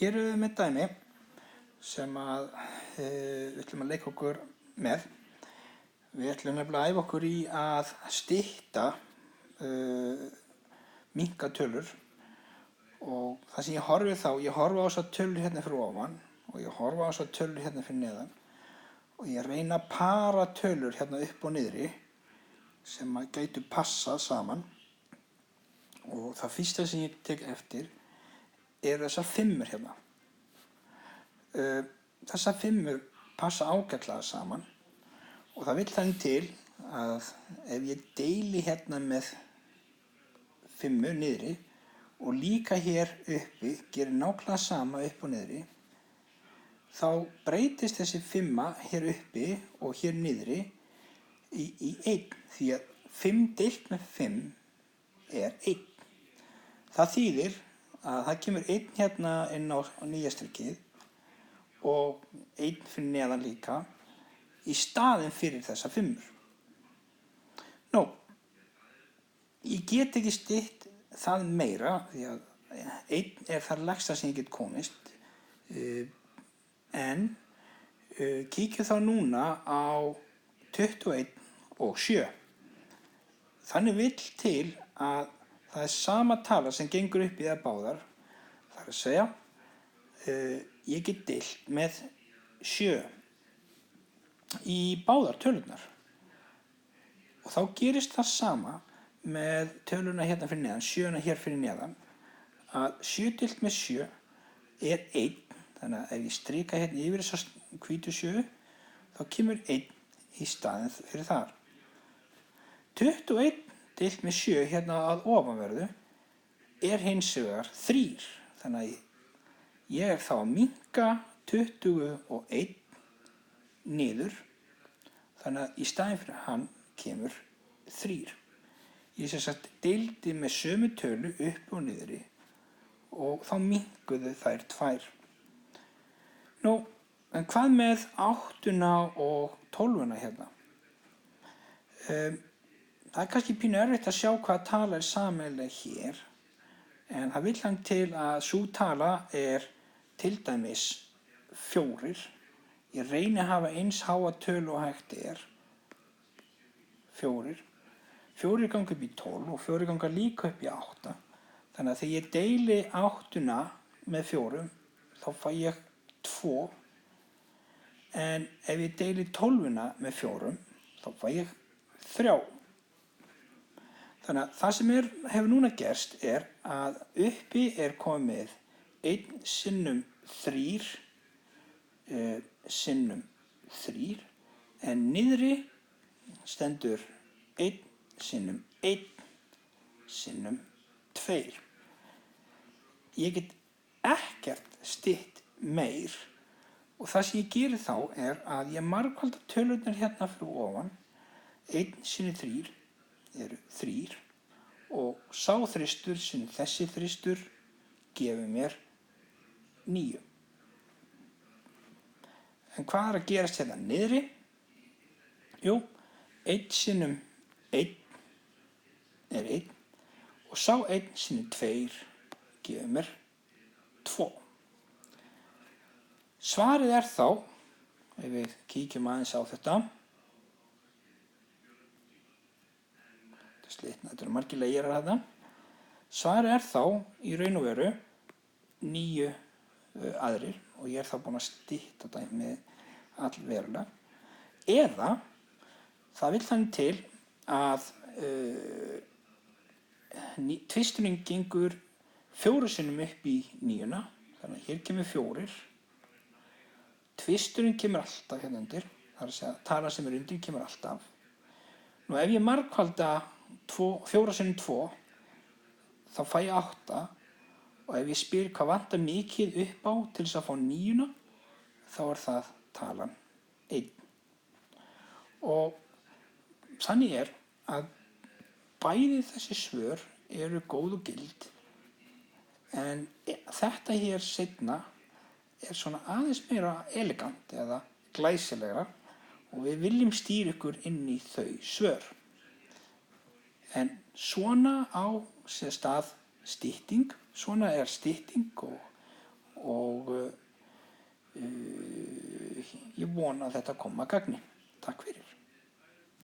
Hér erum við með dæmi sem við ætlum að leika okkur með. Við ætlum nefnilega að æfa okkur í að stytta minnka tölur og það sem ég horfi ég horfi á þessar tölur hérna fyrir ofan og ég horfi á þessar tölur hérna fyrir neðan og ég reyna að para tölur hérna upp og niðri sem gætu passað saman. Og það fyrsta sem ég tek eftir þessar fimmur hérna. Þessar fimmur passa ágætlega saman og það vill þannig til að ef ég deili hérna með fimmu niðri og líka hér uppi gerir nákvæmlega sama upp og niðri, þá breytist þessi fimma hér uppi og hér niðri í 1 því að 5 deilt með 5 er 1. Það þýðir að það kemur 1 hérna inn á nýja strikið og 1 fyrir neðan líka í staðinn fyrir þessa fimmur. Nú, ég get ekki stytt það meira því að 1 er það lægsta sem ég get komist en kíkjum þá núna á 21 og 7. Þannig vill til að það er sama tala sem gengur upp í það báðar. Það er að segja, ég get deilt með 7 í báðar tölurnar. Og þá gerist það sama með töluna hérna fyrir neðan, 7 hér fyrir neðan, að 7 deilt með 7 er 1. Þannig að ef ég strika hérna yfir þessa hvítu 7, þá kemur 1 í staðinn fyrir þar. 21 deilt með 7 hérna að ofanverðu er hins vegar 3. Þannig að ég er þá að minnka 21 niður. Þannig að í staðinn fyrir hann kemur 3. Ég sem sagt deildi með sömu tölu upp og niðri og þá minnkuðu þær 2. Nú, en hvað með 8 og 12 hérna? Það er kannski pínu erfitt að sjá hvaða tala er sameiginleg hér, en það vill hann til að sú tala er til dæmis 4. Ég reyni að hafa eins háa tölu og hægt er. 4. 4 ganga upp í 12 og 4 ganga líka upp í 8. Þannig að þegar ég deili 8 með 4, þá fæ ég 2. En ef ég deili 12 með 4, þá fæ ég 3. Þannig að það sem hefur núna gerst er að uppi er komið 1 sinnum 3 sinnum 3 en niðri stendur 1 sinnum 1 sinnum 2. Ég get ekkert stytt meir og það sem ég geri þá er að ég margfalda tölurnar hérna fyrir ofan. 1 sinnum 3 eru 3 og sá þristur sem þessi þristur gefur mér 9. En hvað er að gerast hérna niðri? Jú, 1 sinnum 1 er 1 og sá 1 sinnum 2 gefur mér 2. Svarið er þá, ef við kíkjum aðeins á þetta, þetta eru margir leigjarar þarna. Svarið er þá í raun og veru 9 aðrir og ég er þá búinn að stytta dæmið allverulega. Eða það vill þannig til að tvisturinn gengur 4 sinnum upp í 9. Þannig að hér kemur 4. Tvisturinn kemur alltaf hérna undir. Það er að segja tala sem er undir kemur alltaf. Nú ef ég margfalda 4 sinnum 2 þá fæ ég 8 og ef ég spyr hvað vantar mikið upp á til þess að fá 9 þá er það talan 1. Og þannig er að bæði þessi svör eru góð og gild en þetta hér seinna er svona aðeins meira elegant eða glæsilegra og við viljum stýra ykkur inn í þau svör. En svona á sér stað stytting, svona er stytting og ég vona að þetta koma að gagni. Takk fyrir.